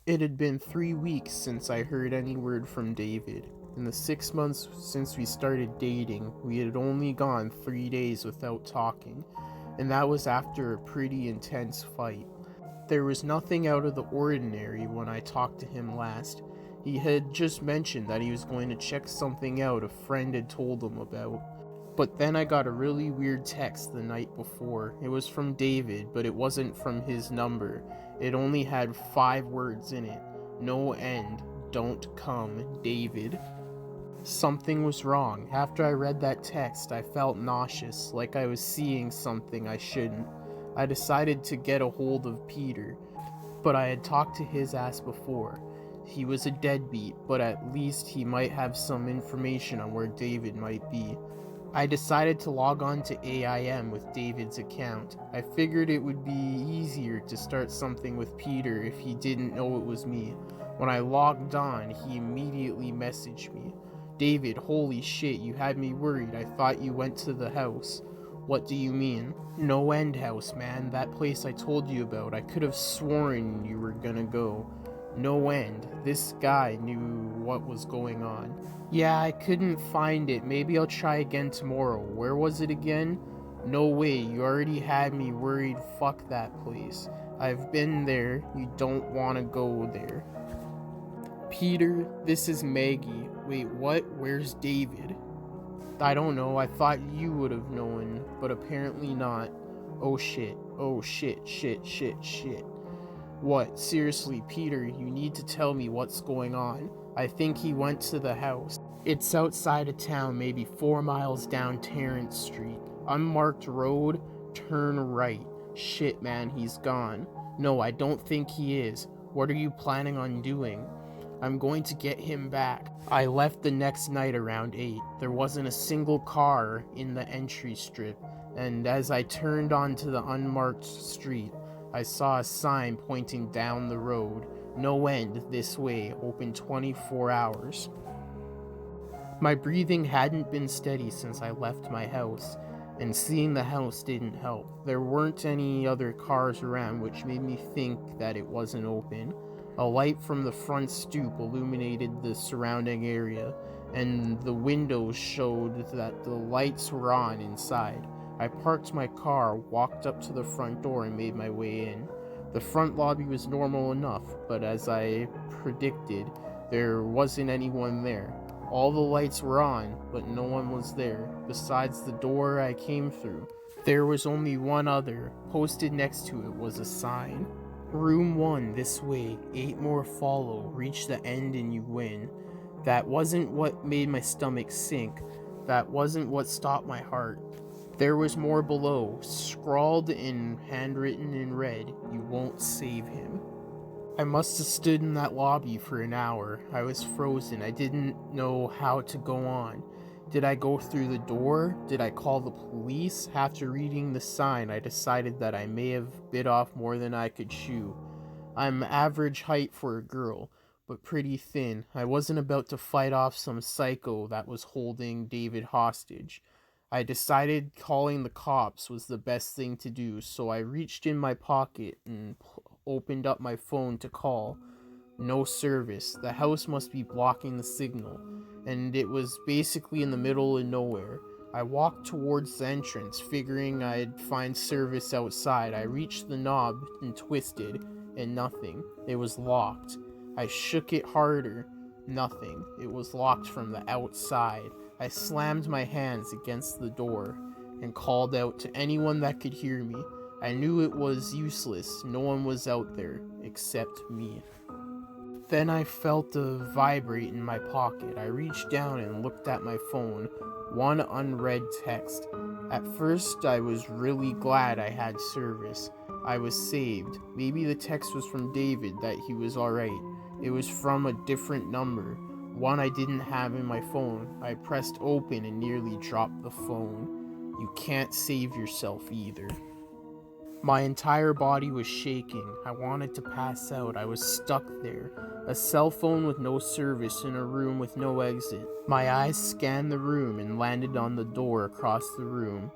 It had been 3 weeks since I heard any word from David. In the 6 months since we started dating, we had only gone 3 days without talking, and that was after a pretty intense fight. There was nothing out of the ordinary when I talked to him last. He had just mentioned that he was going to check something out a friend had told him about. But then I got a really weird text the night before. It was from David, but it wasn't from his number. It only had 5 words in it. No end. Don't come, David. Something was wrong. After I read that text, I felt nauseous, like I was seeing something I shouldn't. I decided to get a hold of Peter, but I had talked to his ass before. He was a deadbeat, but at least he might have some information on where David might be. I decided to log on to AIM with David's account. I figured it would be easier to start something with Peter if he didn't know it was me. When I logged on, he immediately messaged me. David, holy shit, you had me worried. I thought you went to the house. What do you mean? NoEnd House, man. That place I told you about. I could have sworn you were gonna go. No end. This guy knew what was going on. Yeah, I couldn't find it. Maybe I'll try again tomorrow. Where was it again? No way, you already had me worried. Fuck that place. I've been there. You don't want to go there. Peter, this is Maggie. Wait, what? Where's David? I don't know. I thought you would have known, but apparently not. Oh shit. Oh shit. What? Seriously, Peter, you need to tell me what's going on. I think he went to the house. It's outside of town, maybe 4 miles down Terrence Street. Unmarked road, turn right. Shit, man, he's gone. No, I don't think he is. What are you planning on doing? I'm going to get him back. I left the next night around 8. There wasn't a single car in the entry strip, and as I turned onto the unmarked street, I saw a sign pointing down the road. No end, this way, open 24 hours. My breathing hadn't been steady since I left my house, and seeing the house didn't help. There weren't any other cars around, which made me think that it wasn't open. A light from the front stoop illuminated the surrounding area, and the windows showed that the lights were on inside. I parked my car, walked up to the front door, and made my way in. The front lobby was normal enough, but as I predicted, there wasn't anyone there. All the lights were on, but no one was there, besides the door I came through. There was only one other. Posted next to it was a sign. Room 1, this way, 8 more follow, reach the end and you win. That wasn't what made my stomach sink. That wasn't what stopped my heart. There was more below, scrawled in handwritten in red, you won't save him. I must have stood in that lobby for an hour. I was frozen. I didn't know how to go on. Did I go through the door? Did I call the police? After reading the sign, I decided that I may have bit off more than I could chew. I'm average height for a girl, but pretty thin. I wasn't about to fight off some psycho that was holding David hostage. I decided calling the cops was the best thing to do, so I reached in my pocket and opened up my phone to call. No service. The house must be blocking the signal, and it was basically in the middle of nowhere. I walked towards the entrance, figuring I'd find service outside. I reached the knob and twisted, and nothing. It was locked. I shook it harder. Nothing. It was locked from the outside. I slammed my hands against the door and called out to anyone that could hear me. I knew it was useless. No one was out there except me. Then I felt a vibrate in my pocket. I reached down and looked at my phone. One unread text. At first, I was really glad I had service. I was saved. Maybe the text was from David, that he was alright. It was from a different number, one I didn't have in my phone. I pressed open and nearly dropped the phone. You can't save yourself either. My entire body was shaking. I wanted to pass out. I was stuck there. A cell phone with no service in a room with no exit. My eyes scanned the room and landed on the door across the room.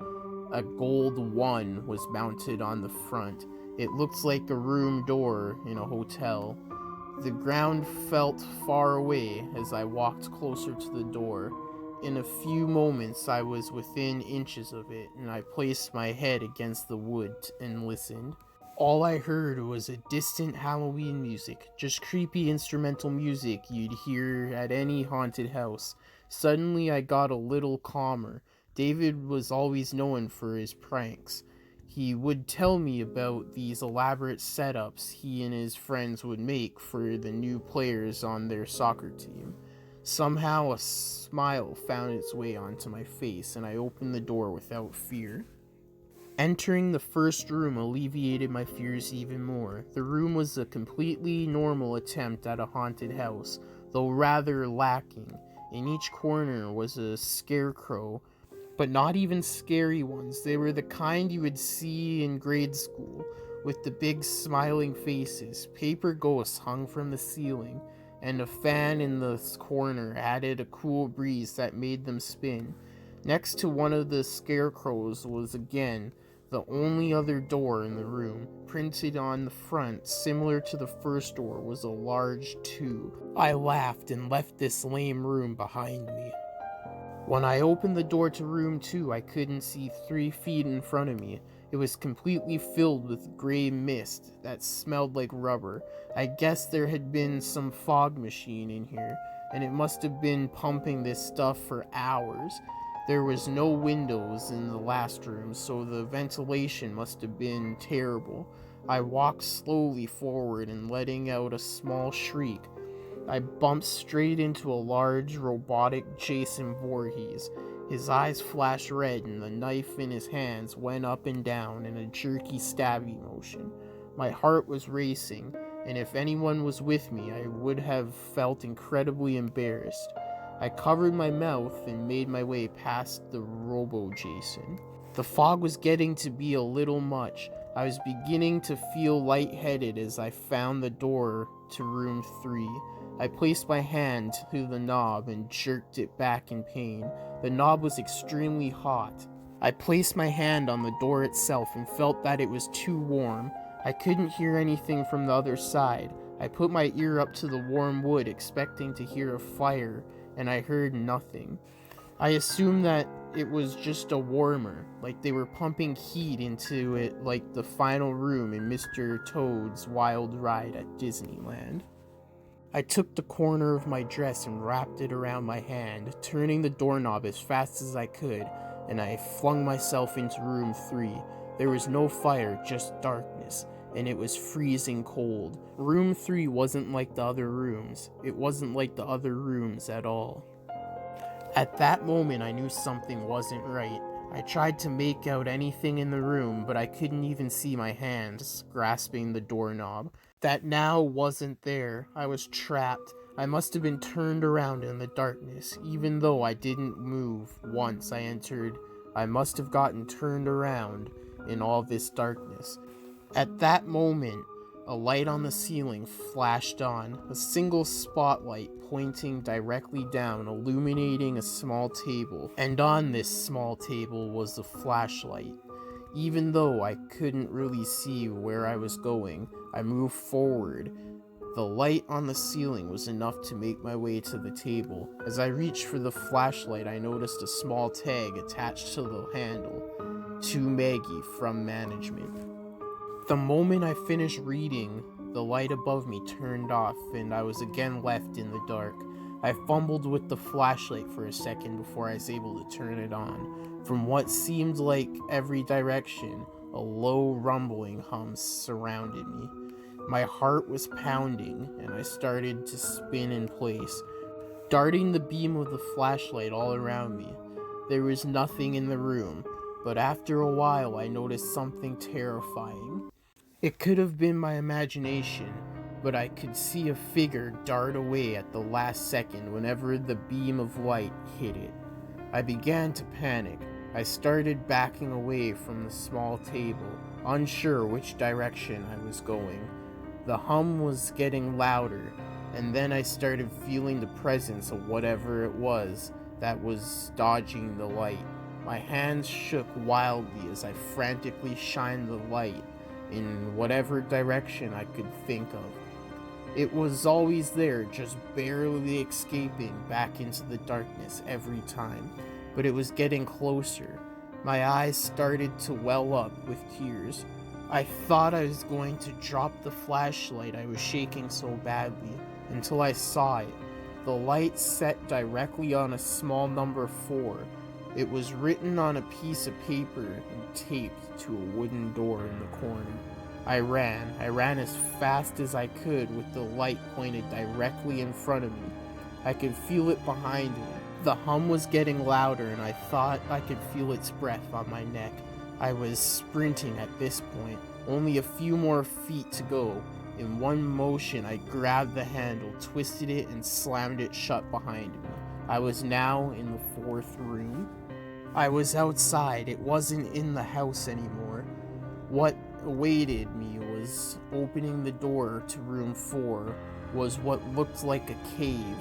A gold 1 was mounted on the front. It looked like a room door in a hotel. The ground felt far away as I walked closer to the door. In a few moments I was within inches of it, and I placed my head against the wood and listened. All I heard was a distant Halloween music, just creepy instrumental music you'd hear at any haunted house. Suddenly I got a little calmer. David was always known for his pranks. He would tell me about these elaborate setups he and his friends would make for the new players on their soccer team. Somehow a smile found its way onto my face, and I opened the door without fear. Entering the first room alleviated my fears even more. The room was a completely normal attempt at a haunted house, though rather lacking. In each corner was a scarecrow, but not even scary ones. They were the kind you would see in grade school, with the big smiling faces. Paper ghosts hung from the ceiling, and a fan in the corner added a cool breeze that made them spin. Next to one of the scarecrows was again the only other door in the room. Printed on the front, similar to the first door, was a large tube. I laughed and left this lame room behind me. When I opened the door to room 2, I couldn't see 3 feet in front of me. It was completely filled with gray mist that smelled like rubber. I guess there had been some fog machine in here, and it must have been pumping this stuff for hours. There was no windows in the last room, so the ventilation must have been terrible. I walked slowly forward and letting out a small shriek. I bumped straight into a large, robotic Jason Voorhees. His eyes flashed red and the knife in his hands went up and down in a jerky stabbing motion. My heart was racing, and if anyone was with me, I would have felt incredibly embarrassed. I covered my mouth and made my way past the Robo-Jason. The fog was getting to be a little much. I was beginning to feel lightheaded as I found the door to room 3. I placed my hand to the knob and jerked it back in pain. The knob was extremely hot. I placed my hand on the door itself and felt that it was too warm. I couldn't hear anything from the other side. I put my ear up to the warm wood, expecting to hear a fire, and I heard nothing. I assumed that it was just a warmer, like they were pumping heat into it like the final room in Mr. Toad's Wild Ride at Disneyland. I took the corner of my dress and wrapped it around my hand, turning the doorknob as fast as I could, and I flung myself into room 3. There was no fire, just darkness, and it was freezing cold. Room 3 wasn't like the other rooms. It wasn't like the other rooms at all. At that moment, I knew something wasn't right. I tried to make out anything in the room, but I couldn't even see my hands grasping the doorknob. That now wasn't there. I was trapped. I must have been turned around in the darkness. Even though I didn't move once I entered, I must have gotten turned around in all this darkness. At that moment, a light on the ceiling flashed on, a single spotlight pointing directly down, illuminating a small table, and on this small table was a flashlight. Even though I couldn't really see where I was going, I moved forward. The light on the ceiling was enough to make my way to the table. As I reached for the flashlight, I noticed a small tag attached to the handle. To Maggie from management. The moment I finished reading, the light above me turned off and I was again left in the dark. I fumbled with the flashlight for a second before I was able to turn it on. From what seemed like every direction, a low rumbling hum surrounded me. My heart was pounding and I started to spin in place, darting the beam of the flashlight all around me. There was nothing in the room, but after a while I noticed something terrifying. It could have been my imagination, but I could see a figure dart away at the last second whenever the beam of light hit it. I began to panic. I started backing away from the small table, unsure which direction I was going. The hum was getting louder, and then I started feeling the presence of whatever it was that was dodging the light. My hands shook wildly as I frantically shined the light in whatever direction I could think of. It was always there, just barely escaping back into the darkness every time. But it was getting closer. My eyes started to well up with tears. I thought I was going to drop the flashlight, I was shaking so badly, until I saw it. The light set directly on a small number 4. It was written on a piece of paper and taped to a wooden door in the corner. I ran as fast as I could with the light pointed directly in front of me. I could feel it behind me. The hum was getting louder and I thought I could feel its breath on my neck. I was sprinting at this point, only a few more feet to go. In one motion, I grabbed the handle, twisted it, and slammed it shut behind me. I was now in the 4th room. I was outside. It wasn't in the house anymore. What awaited me was opening the door to room 4 was what looked like a cave.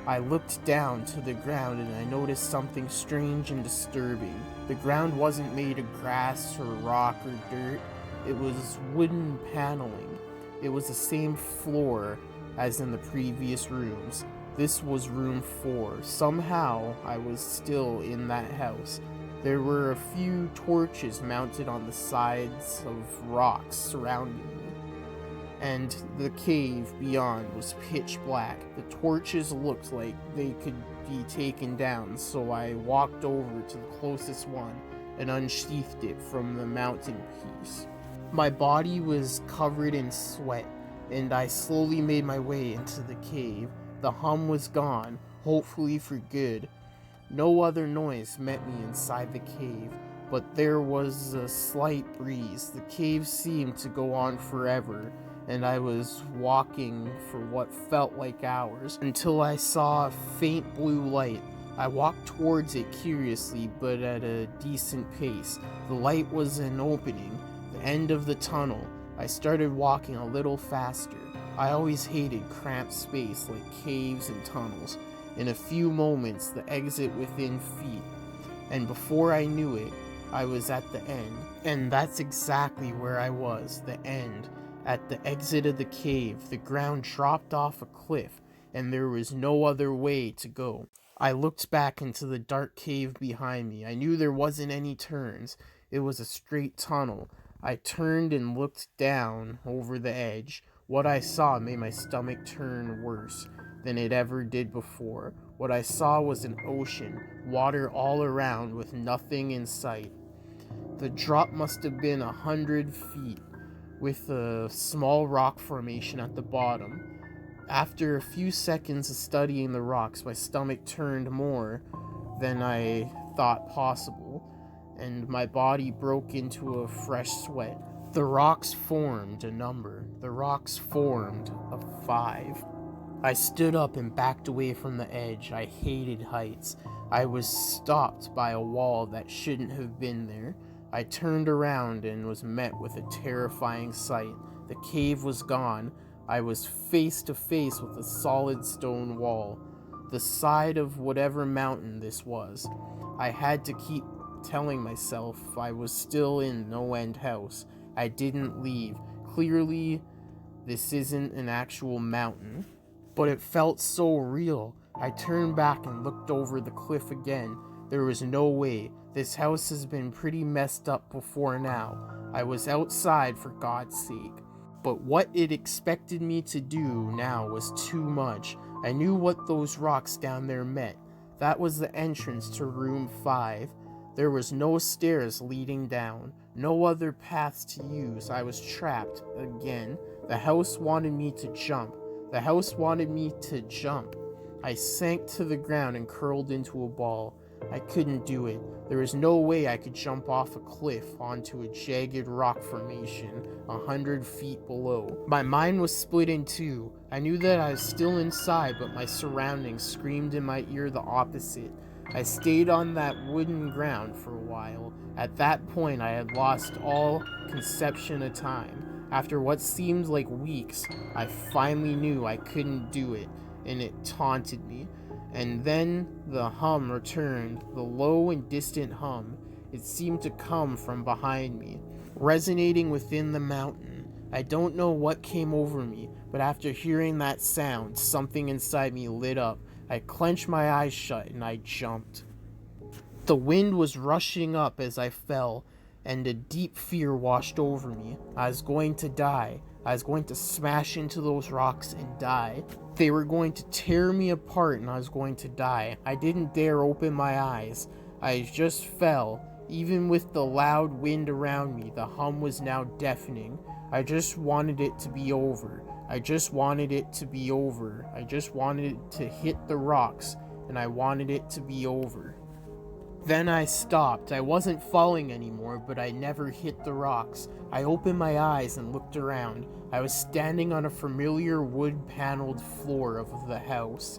I looked down to the ground and I noticed something strange and disturbing. The ground wasn't made of grass or rock or dirt. It was wooden paneling. It was the same floor as in the previous rooms. This was room 4. Somehow I was still in that house. There were a few torches mounted on the sides of rocks surrounding me, and the cave beyond was pitch black. The torches looked like they could be taken down, so I walked over to the closest one and unsheathed it from the mounting piece. My body was covered in sweat, and I slowly made my way into the cave. The hum was gone, hopefully for good. No other noise met me inside the cave, but there was a slight breeze. The cave seemed to go on forever, and I was walking for what felt like hours until I saw a faint blue light. I walked towards it curiously, but at a decent pace. The light was an opening, the end of the tunnel. I started walking a little faster. I always hated cramped space like caves and tunnels. In a few moments, the exit within feet, and before I knew it, I was at the end. And that's exactly where I was, the end. At the exit of the cave, the ground dropped off a cliff, and there was no other way to go. I looked back into the dark cave behind me. I knew there wasn't any turns. It was a straight tunnel. I turned and looked down over the edge. What I saw made my stomach turn worse than it ever did before. What I saw was an ocean, water all around with nothing in sight. The drop must have been 100 feet, with a small rock formation at the bottom. After a few seconds of studying the rocks, my stomach turned more than I thought possible, and my body broke into a fresh sweat. The rocks formed a number. The rocks formed a 5. I stood up and backed away from the edge. I hated heights. I was stopped by a wall that shouldn't have been there. I turned around and was met with a terrifying sight. The cave was gone. I was face to face with a solid stone wall, the side of whatever mountain this was. I had to keep telling myself I was still in NoEnd House. I didn't leave. Clearly, this isn't an actual mountain. But it felt so real. I turned back and looked over the cliff again. There was no way. This house has been pretty messed up before now. I was outside for God's sake. But what it expected me to do now was too much. I knew what those rocks down there meant. That was the entrance to room 5. There was no stairs leading down, no other paths to use. I was trapped again. The house wanted me to jump. The house wanted me to jump. I sank to the ground and curled into a ball. I couldn't do it. There was no way I could jump off a cliff onto a jagged rock formation 100 feet below. My mind was split in two. I knew that I was still inside, but my surroundings screamed in my ear the opposite. I stayed on that wooden ground for a while. At that point, I had lost all conception of time. After what seemed like weeks, I finally knew I couldn't do it, and it taunted me. And then the hum returned, the low and distant hum. It seemed to come from behind me, resonating within the mountain. I don't know what came over me, but after hearing that sound, something inside me lit up. I clenched my eyes shut and I jumped. The wind was rushing up as I fell, and a deep fear washed over me. I was going to die. I was going to smash into those rocks and die. They were going to tear me apart and I was going to die. I didn't dare open my eyes. I just fell. Even with the loud wind around me, the hum was now deafening. I just wanted it to be over. I just wanted it to be over. I just wanted it to hit the rocks, and I wanted it to be over. Then I stopped. I wasn't falling anymore, but I never hit the rocks. I opened my eyes and looked around. I was standing on a familiar wood-paneled floor of the house.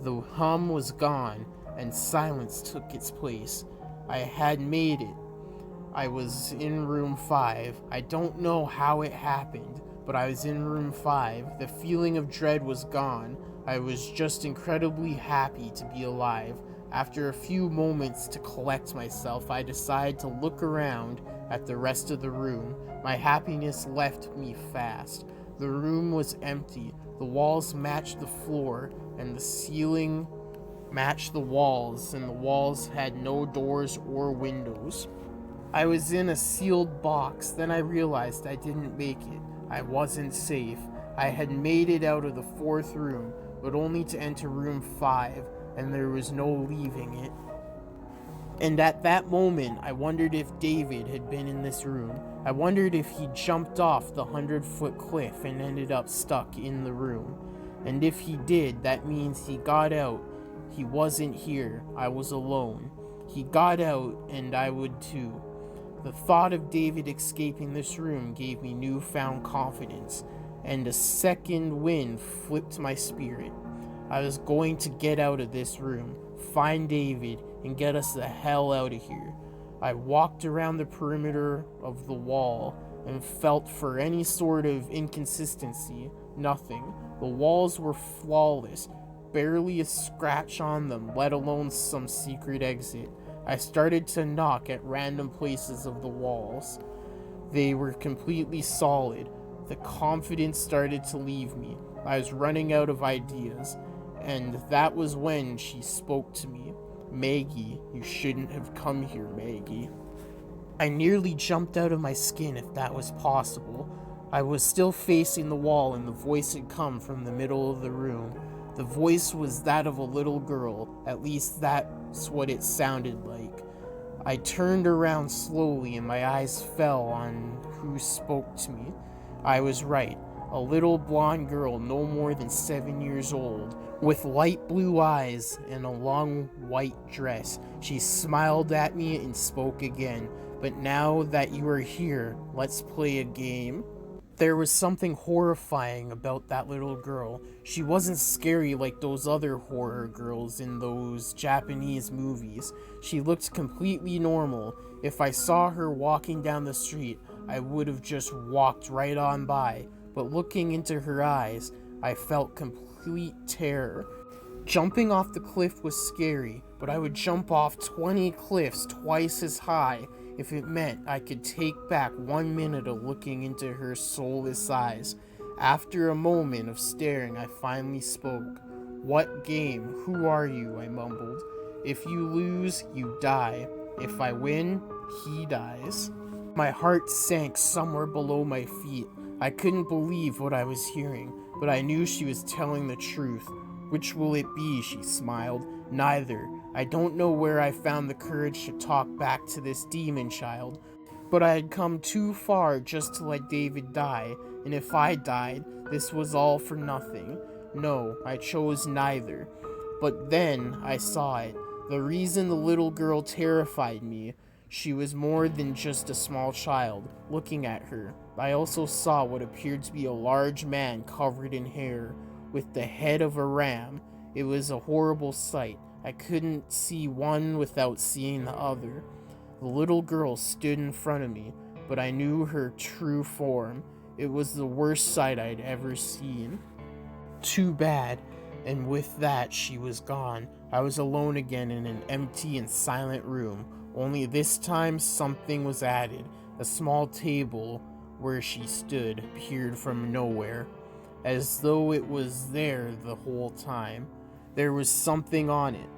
The hum was gone, and silence took its place. I had made it. I was in room 5. I don't know how it happened, but I was in room 5. The feeling of dread was gone. I was just incredibly happy to be alive. After a few moments to collect myself, I decided to look around at the rest of the room. My happiness left me fast. The room was empty. The walls matched the floor, and the ceiling matched the walls, and the walls had no doors or windows. I was in a sealed box. Then I realized I didn't make it. I wasn't safe. I had made it out of the 4th room, but only to enter room 5, and there was no leaving it. And at that moment, I wondered if David had been in this room. I wondered if he jumped off the 100-foot cliff and ended up stuck in the room. And if he did, that means he got out. He wasn't here. I was alone. He got out, and I would too. The thought of David escaping this room gave me newfound confidence, and a second wind flipped my spirit. I was going to get out of this room, find David, and get us the hell out of here. I walked around the perimeter of the wall and felt for any sort of inconsistency. Nothing. The walls were flawless, barely a scratch on them, let alone some secret exit. I started to knock at random places of the walls. They were completely solid. The confidence started to leave me. I was running out of ideas, and that was when she spoke to me. "Maggie, you shouldn't have come here, Maggie." I nearly jumped out of my skin if that was possible. I was still facing the wall, and the voice had come from the middle of the room. The voice was that of a little girl, at least that's what it sounded like. I turned around slowly and my eyes fell on who spoke to me. I was right. A little blonde girl no more than 7 years old, with light blue eyes and a long white dress. She smiled at me and spoke again. "But now that you are here, let's play a game." There was something horrifying about that little girl. She wasn't scary like those other horror girls in those Japanese movies. She looked completely normal. If I saw her walking down the street, I would have just walked right on by. But looking into her eyes, I felt complete terror. Jumping off the cliff was scary, but I would jump off 20 cliffs twice as high if it meant I could take back 1 minute of looking into her soulless eyes. After a moment of staring, I finally spoke. "What game? Who are you?" I mumbled. "If you lose, you die. If I win, he dies." My heart sank somewhere below my feet. I couldn't believe what I was hearing, but I knew she was telling the truth. "Which will it be?" she smiled. "Neither. I don't know where I found the courage to talk back to this demon child, but I had come too far just to let David die, and if I died, this was all for nothing. No, I chose neither. But then I saw it. The reason the little girl terrified me. She was more than just a small child. Looking at her, I also saw what appeared to be a large man covered in hair, with the head of a ram. It was a horrible sight. I couldn't see one without seeing the other. The little girl stood in front of me, but I knew her true form. It was the worst sight I'd ever seen. Too bad. And with that, she was gone. I was alone again in an empty and silent room. Only this time, something was added. A small table where she stood appeared from nowhere. as though it was there the whole time. There was something on it,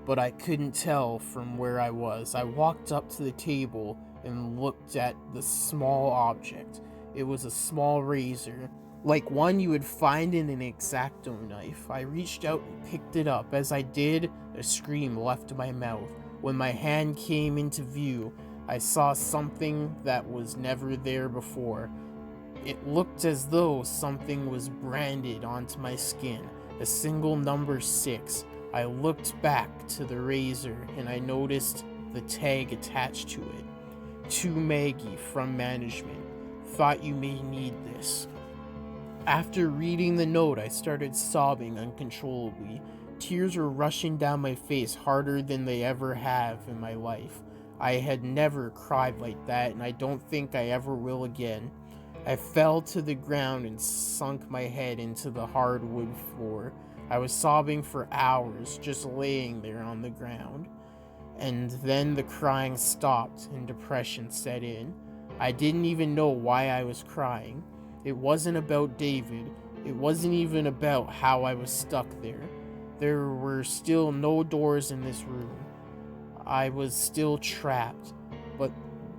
but I couldn't tell from where I was. I walked up to the table and looked at the small object. It was a small razor, like one you would find in an X-Acto knife. I reached out and picked it up. As I did, a scream left my mouth. When my hand came into view, I saw something that was never there before. It looked as though something was branded onto my skin, a single number 6. I looked back to the razor and I noticed the tag attached to it. To Maggie from management. Thought you may need this. After reading the note, I started sobbing uncontrollably. Tears were rushing down my face harder than they ever have in my life. I had never cried like that, and I don't think I ever will again. I fell to the ground and sunk my head into the hardwood floor. I was sobbing for hours, just laying there on the ground. And then the crying stopped and depression set in. I didn't even know why I was crying. It wasn't about David. It wasn't even about how I was stuck there. There were still no doors in this room. I was still trapped, but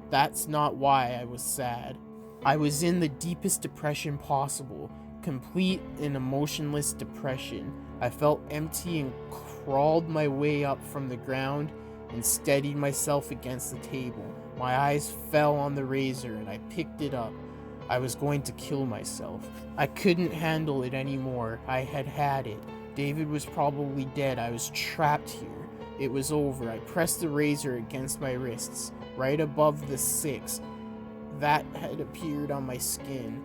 that's not why I was sad. I was in the deepest depression possible, complete and emotionless depression. I felt empty and crawled my way up from the ground and steadied myself against the table. My eyes fell on the razor and I picked it up. I was going to kill myself. I couldn't handle it anymore. I had had it. David was probably dead. I was trapped here. It was over. I pressed the razor against my wrists, right above the 6 that had appeared on my skin.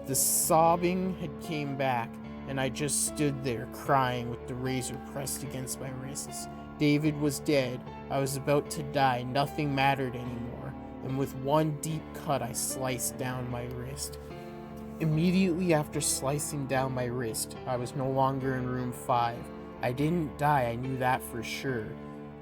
The sobbing had came back, and I just stood there crying with the razor pressed against my wrists. David was dead. I was about to die. Nothing mattered anymore. And with one deep cut, I sliced down my wrist. Immediately after slicing down my wrist, I was no longer in room 5. I didn't die, I knew that for sure.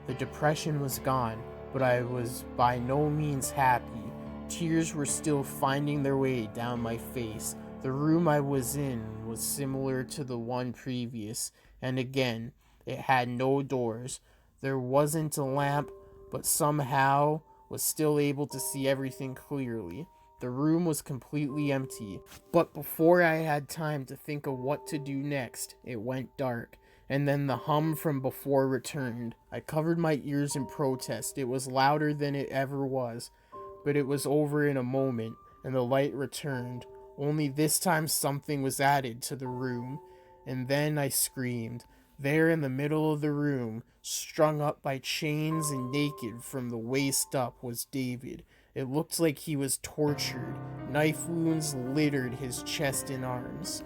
The depression was gone, but I was by no means happy. Tears were still finding their way down my face. The room I was in was similar to the one previous, and again, it had no doors. There wasn't a lamp, but somehow was still able to see everything clearly. The room was completely empty, but before I had time to think of what to do next, it went dark, and then the hum from before returned. I covered my ears in protest. It was louder than it ever was, but it was over in a moment, and the light returned. Only this time something was added to the room, and then I screamed. There in the middle of the room, strung up by chains and naked from the waist up, was David. It looked like he was tortured. Knife wounds littered his chest and arms.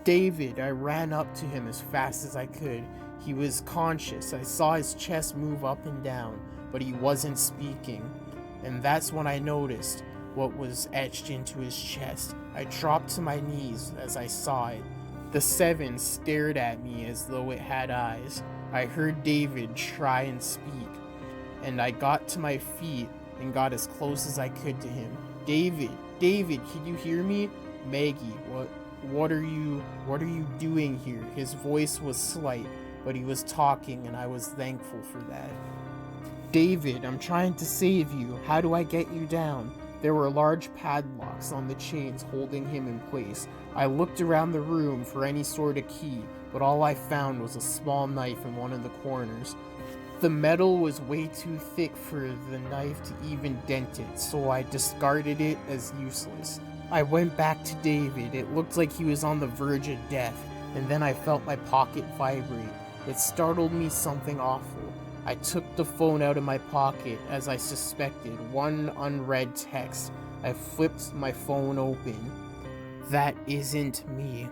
David, I ran up to him as fast as I could. He was conscious. I saw his chest move up and down, but he wasn't speaking. And that's when I noticed what was etched into his chest. I dropped to my knees as I saw it. The 7 stared at me as though it had eyes. I heard David try and speak, and I got to my feet and got as close as I could to him. David, can you hear me? Maggie, what are you doing here? His voice was slight, but he was talking, and I was thankful for that. David, I'm trying to save you. How do I get you down? There were large padlocks on the chains holding him in place. I looked around the room for any sort of key, but all I found was a small knife in one of the corners. The metal was way too thick for the knife to even dent it, so I discarded it as useless. I went back to David. It looked like he was on the verge of death, and then I felt my pocket vibrate. It startled me something awful. I took the phone out of my pocket, as I suspected, one unread text. I flipped my phone open. That isn't me.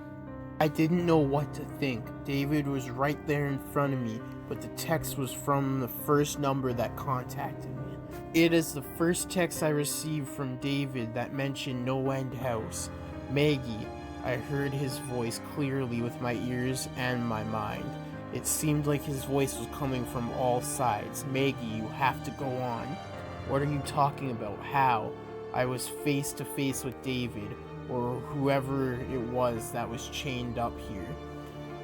I didn't know what to think. David was right there in front of me, but the text was from the first number that contacted me. It is the first text I received from David that mentioned NoEnd House. Maggie. I heard his voice clearly with my ears and my mind. It seemed like his voice was coming from all sides. Maggie, you have to go on. What are you talking about? How? I was face to face with David. or whoever it was that was chained up here.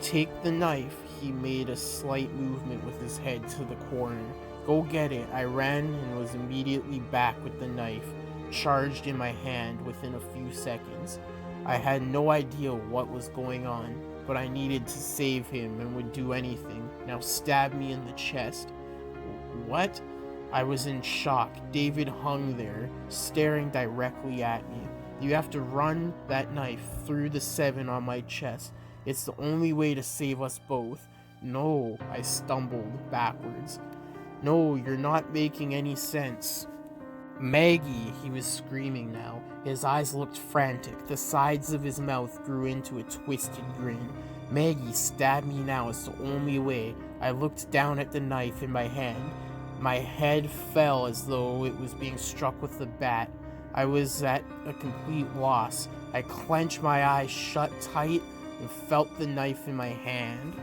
Take the knife. He made a slight movement with his head to the corner. Go get it. I ran and was immediately back with the knife, charged in my hand within a few seconds. I had no idea what was going on, but I needed to save him and would do anything. Now stab me in the chest. What? I was in shock. David hung there, staring directly at me. You have to run that knife through the 7 on my chest. It's the only way to save us both. No, I stumbled backwards. No, you're not making any sense. Maggie, he was screaming now. His eyes looked frantic. The sides of his mouth grew into a twisted grin. Maggie, stab me now. It's the only way. I looked down at the knife in my hand. My head fell as though it was being struck with a bat. I was at a complete loss. I clenched my eyes shut tight and felt the knife in my hand.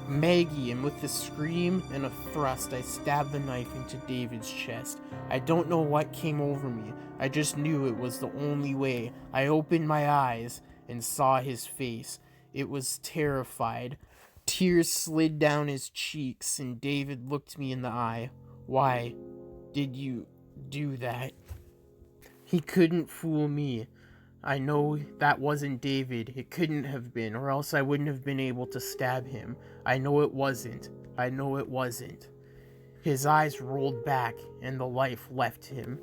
Maggie, and with a scream and a thrust, I stabbed the knife into David's chest. I don't know what came over me. I just knew it was the only way. I opened my eyes and saw his face. It was terrified. Tears slid down his cheeks, and David looked me in the eye. Why did you do that? He couldn't fool me. I know that wasn't David. It couldn't have been, or else I wouldn't have been able to stab him. I know it wasn't. I know it wasn't. His eyes rolled back, and the life left him.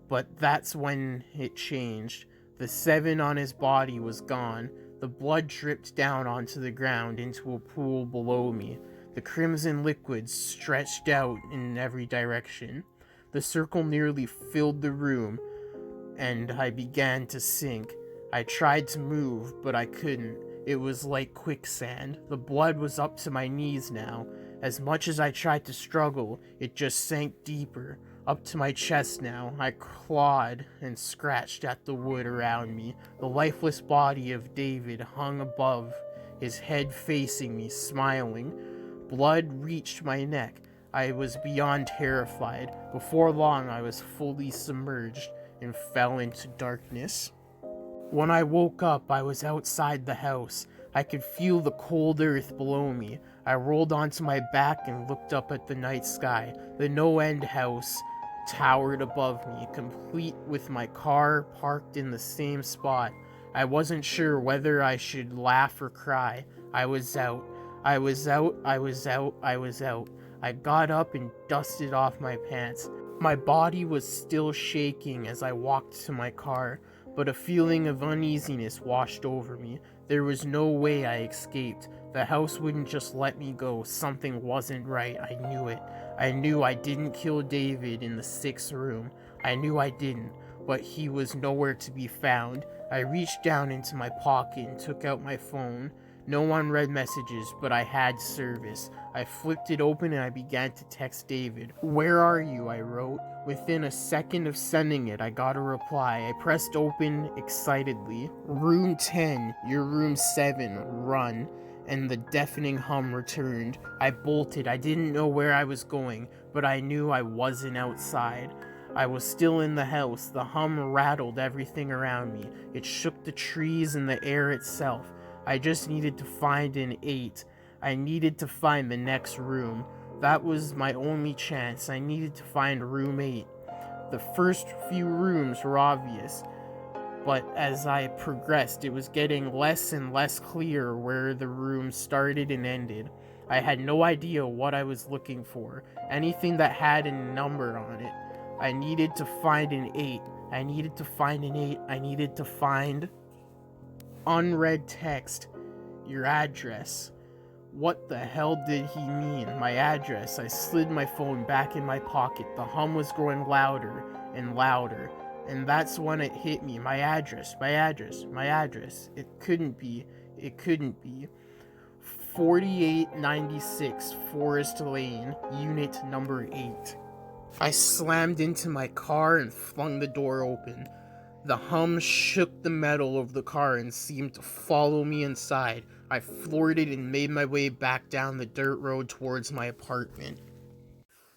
But that's when it changed. The 7 on his body was gone. The blood dripped down onto the ground into a pool below me. The crimson liquids stretched out in every direction. The circle nearly filled the room, and I began to sink. I tried to move, but I couldn't. It was like quicksand. The blood was up to my knees now. As much as I tried to struggle, it just sank deeper, up to my chest now. I clawed and scratched at the wood around me. The lifeless body of David hung above, his head facing me, smiling. Blood reached my neck. I was beyond terrified. Before long, I was fully submerged and fell into darkness. When I woke up, I was outside the house. I could feel the cold earth below me. I rolled onto my back and looked up at the night sky. The NoEnd House towered above me, complete with my car parked in the same spot. I wasn't sure whether I should laugh or cry. I was out. I was out. I was out. I was out. I got up and dusted off my pants. My body was still shaking as I walked to my car, but a feeling of uneasiness washed over me. There was no way I escaped. The house wouldn't just let me go. Something wasn't right. I knew it. I knew I didn't kill David in the 6th room. I knew I didn't, but he was nowhere to be found. I reached down into my pocket and took out my phone. No unread messages, but I had service. I flipped it open and I began to text David. Where are you? I wrote. Within a second of sending it, I got a reply. I pressed open excitedly. Room 10, your room 7, run. And the deafening hum returned. I bolted. I didn't know where I was going, but I knew I wasn't outside. I was still in the house. The hum rattled everything around me. It shook the trees and the air itself. I just needed to find an 8. I needed to find the next room. That was my only chance. I needed to find room 8. The first few rooms were obvious, but as I progressed, it was getting less and less clear where the rooms started and ended. I had no idea what I was looking for, anything that had a number on it. I needed to find an 8. I needed to find an 8. I needed to find... Unread text. Your address. What the hell did he mean? My address. I slid my phone back in my pocket. The hum was growing louder and louder. And that's when it hit me. My address. My address. My address. It couldn't be. It couldn't be. 4896 Forest Lane, unit number 8. I slammed into my car and flung the door open. The hum shook the metal of the car and seemed to follow me inside. I floored it and made my way back down the dirt road towards my apartment.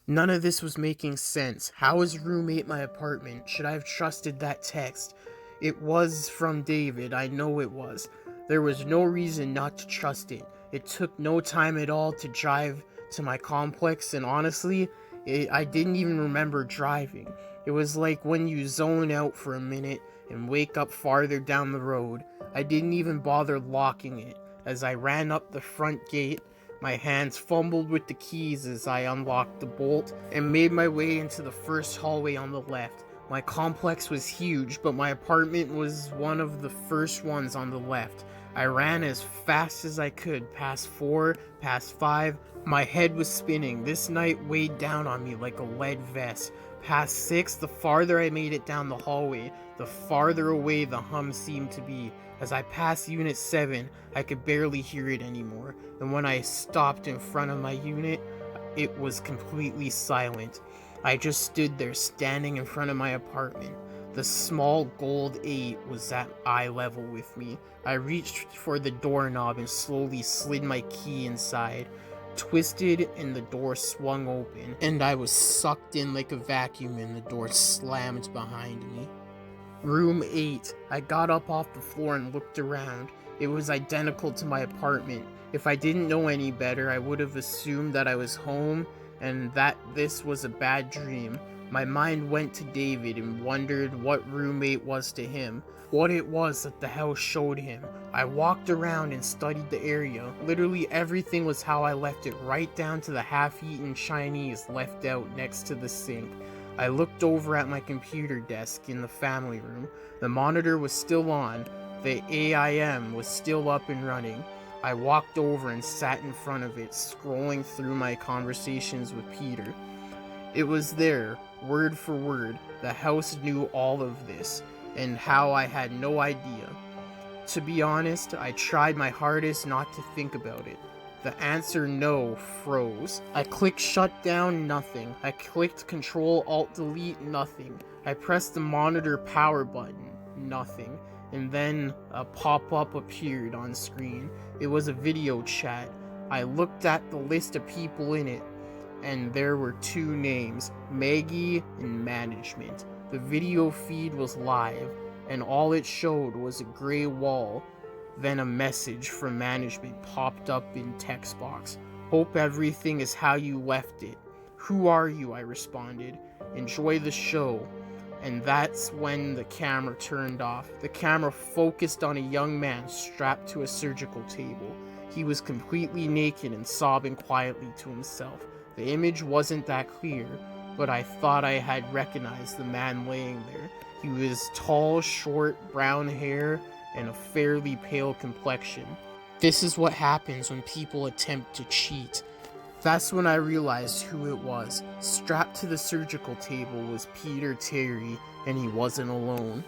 None of this was making sense. How is room 8 my apartment? Should I have trusted that text? It was from David, I know it was. There was no reason not to trust it. It took no time at all to drive to my complex, and honestly, I didn't even remember driving. It was like when you zone out for a minute and wake up farther down the road. I didn't even bother locking it. As I ran up the front gate, my hands fumbled with the keys as I unlocked the bolt and made my way into the first hallway on the left. My complex was huge, but my apartment was one of the first ones on the left. I ran as fast as I could, past 4, past 5. My head was spinning. This night weighed down on me like a lead vest. Past 6, the farther I made it down the hallway, the farther away the hum seemed to be. As I passed Unit 7, I could barely hear it anymore, and when I stopped in front of my unit, it was completely silent. I just stood there, standing in front of my apartment. The small gold 8 was at eye level with me. I reached for the doorknob and slowly slid my key inside, twisted, and the door swung open, and I was sucked in like a vacuum and the door slammed behind me. Room 8. I got up off the floor and looked around. It was identical to my apartment. If I didn't know any better, I would have assumed that I was home and that this was a bad dream. My mind went to David and wondered what room 8 was to him, what it was that the house showed him. I walked around and studied the area. Literally everything was how I left it, right down to the half-eaten Chinese left out next to the sink. I looked over at my computer desk in the family room. The monitor was still on. The AIM was still up and running. I walked over and sat in front of it, scrolling through my conversations with Peter. It was there, word for word. The house knew all of this, and how I had no idea. To be honest, I tried my hardest not to think about it. The answer no froze. I clicked shutdown, nothing. I clicked Control-Alt-Delete, nothing. I pressed the monitor power button, nothing. And then a pop-up appeared on screen. It was a video chat. I looked at the list of people in it, and there were 2 names, Maggie and Management. The video feed was live, and all it showed was a gray wall. Then a message from Management popped up in text box. Hope everything is how you left it. Who are you? I responded. Enjoy the show. And that's when the camera turned off. The camera focused on a young man strapped to a surgical table. He was completely naked and sobbing quietly to himself. The image wasn't that clear, but I thought I had recognized the man laying there. He was tall, short, brown hair, and a fairly pale complexion. This is what happens when people attempt to cheat. That's when I realized who it was. Strapped to the surgical table was Peter Terry, and he wasn't alone.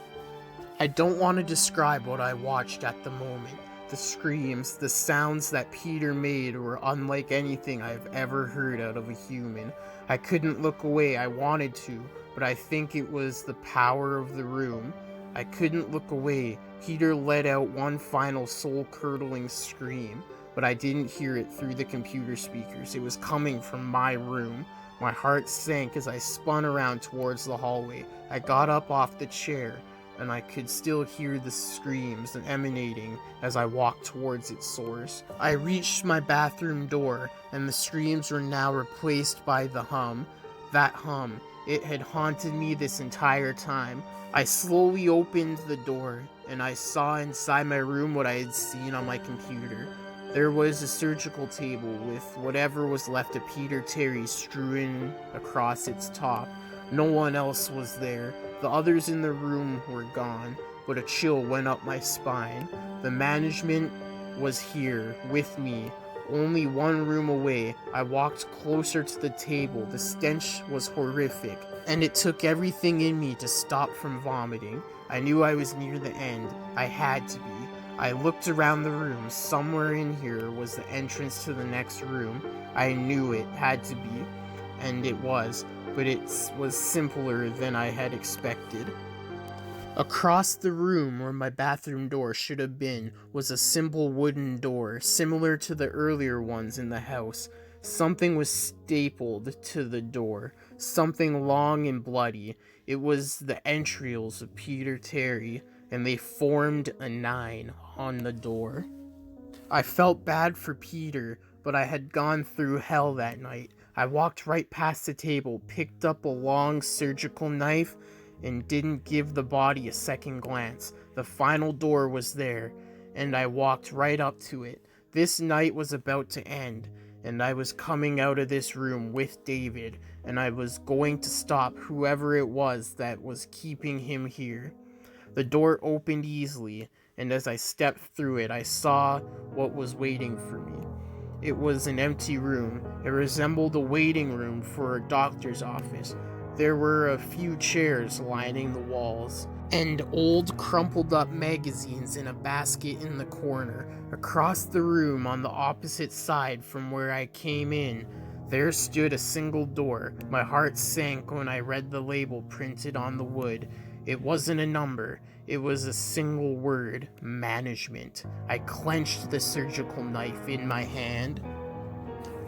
I don't want to describe what I watched at the moment. The screams, the sounds that Peter made were unlike anything I've ever heard out of a human. I couldn't look away, I wanted to, but I think it was the power of the room. I couldn't look away. Peter let out one final soul-curdling scream, but I didn't hear it through the computer speakers. It was coming from my room. My heart sank as I spun around towards the hallway. I got up off the chair, and I could still hear the screams emanating as I walked towards its source. I reached my bathroom door, and the screams were now replaced by the hum. That hum. It had haunted me this entire time. I slowly opened the door, and I saw inside my room what I had seen on my computer. There was a surgical table with whatever was left of Peter Terry strewn across its top. No one else was there. The others in the room were gone, but a chill went up my spine. The management was here, with me, only one room away. I walked closer to the table. The stench was horrific, and it took everything in me to stop from vomiting. I knew I was near the end. I had to be. I looked around the room. Somewhere in here was the entrance to the next room. I knew it had to be, and it was, but it was simpler than I had expected. Across the room where my bathroom door should have been was a simple wooden door, similar to the earlier ones in the house. Something was stapled to the door, something long and bloody. It was the entrails of Peter Terry. and they formed a 9 on the door. I felt bad for Peter, but I had gone through hell that night. I walked right past the table, picked up a long surgical knife, and didn't give the body a second glance. The final door was there, and I walked right up to it. This night was about to end, and I was coming out of this room with David, and I was going to stop whoever it was that was keeping him here. The door opened easily, and as I stepped through it, I saw what was waiting for me. It was an empty room. It resembled a waiting room for a doctor's office. There were a few chairs lining the walls, and old crumpled up magazines in a basket in the corner. Across the room, on the opposite side from where I came in, there stood a single door. My heart sank when I read the label printed on the wood. It wasn't a number. It was a single word: management. I clenched the surgical knife in my hand.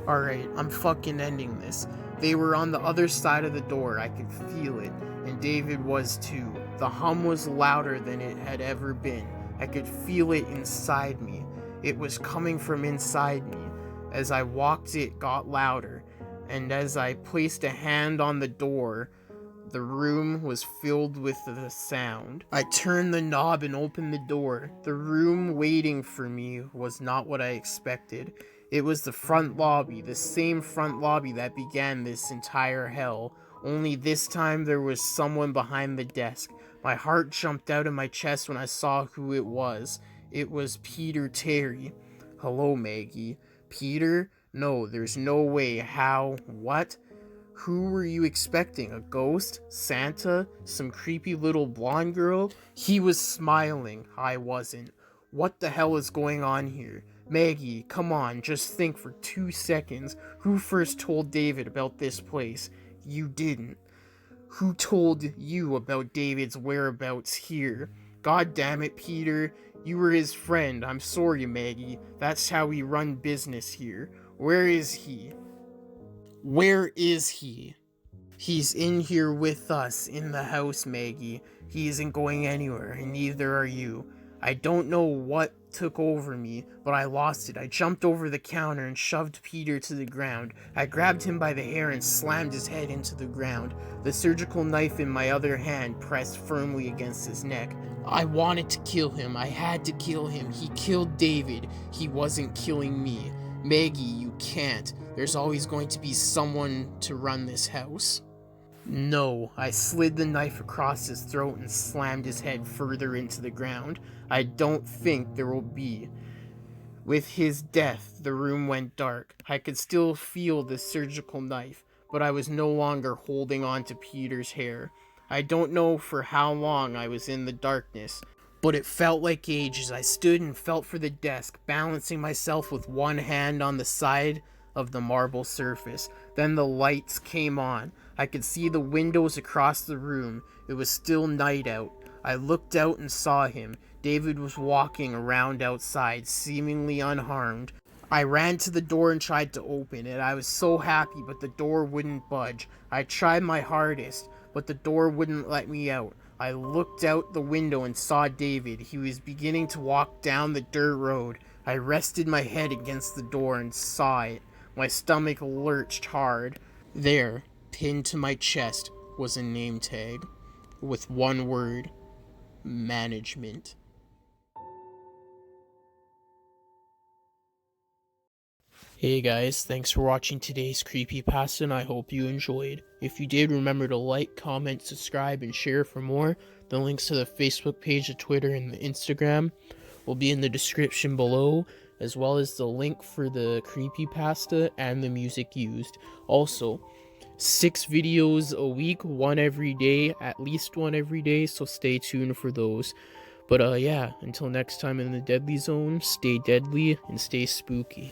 Alright, I'm fucking ending this. They were on the other side of the door. I could feel it, and David was too. The hum was louder than it had ever been. I could feel it inside me. It was coming from inside me. As I walked, it got louder, and as I placed a hand on the door, the room was filled with the sound. I turned the knob and opened the door. The room waiting for me was not what I expected. It was the front lobby, the same front lobby that began this entire hell. Only this time there was someone behind the desk. My heart jumped out of my chest when I saw who it was. It was Peter Terry. Hello, Maggie. Peter? No, there's no way. How? What? Who were you expecting? A ghost? Santa? Some creepy little blonde girl? He was smiling. I wasn't. What the hell is going on here? Maggie, come on, just think for 2 seconds. Who first told David about this place? You didn't. Who told you about David's whereabouts here? God damn it, Peter. You were his friend. I'm sorry, Maggie. That's how we run business here. Where is he? Where is he? He's in here with us, in the house, Maggie. He isn't going anywhere, and neither are you. I don't know what took over me, but I lost it. I jumped over the counter and shoved Peter to the ground. I grabbed him by the hair and slammed his head into the ground. The surgical knife in my other hand pressed firmly against his neck. I wanted to kill him. I had to kill him. He killed David. He wasn't killing me. Maggie, you can't. There's always going to be someone to run this house. No, I slid the knife across his throat and slammed his head further into the ground. I don't think there will be. With his death, the room went dark. I could still feel the surgical knife, but I was no longer holding on to Peter's hair. I don't know for how long I was in the darkness, but it felt like ages. I stood and felt for the desk, balancing myself with one hand on the side of the marble surface. Then the lights came on. I could see the windows across the room. It was still night out. I looked out and saw him. David was walking around outside, seemingly unharmed. I ran to the door and tried to open it. I was so happy, but the door wouldn't budge. I tried my hardest, but the door wouldn't let me out. I looked out the window and saw David. He was beginning to walk down the dirt road. I rested my head against the door and saw it. My stomach lurched hard. There, pinned to my chest, was a name tag with one word: management. Hey guys, thanks for watching today's creepypasta, and I hope you enjoyed. If you did, remember to like, comment, subscribe, and share for more. The links to the Facebook page, the Twitter, and the Instagram will be in the description below, as well as the link for the creepypasta and the music used. Also, 6 videos a week, one every day, at least one every day, so stay tuned for those. But yeah, until next time in the Deadly Zone, stay deadly and stay spooky.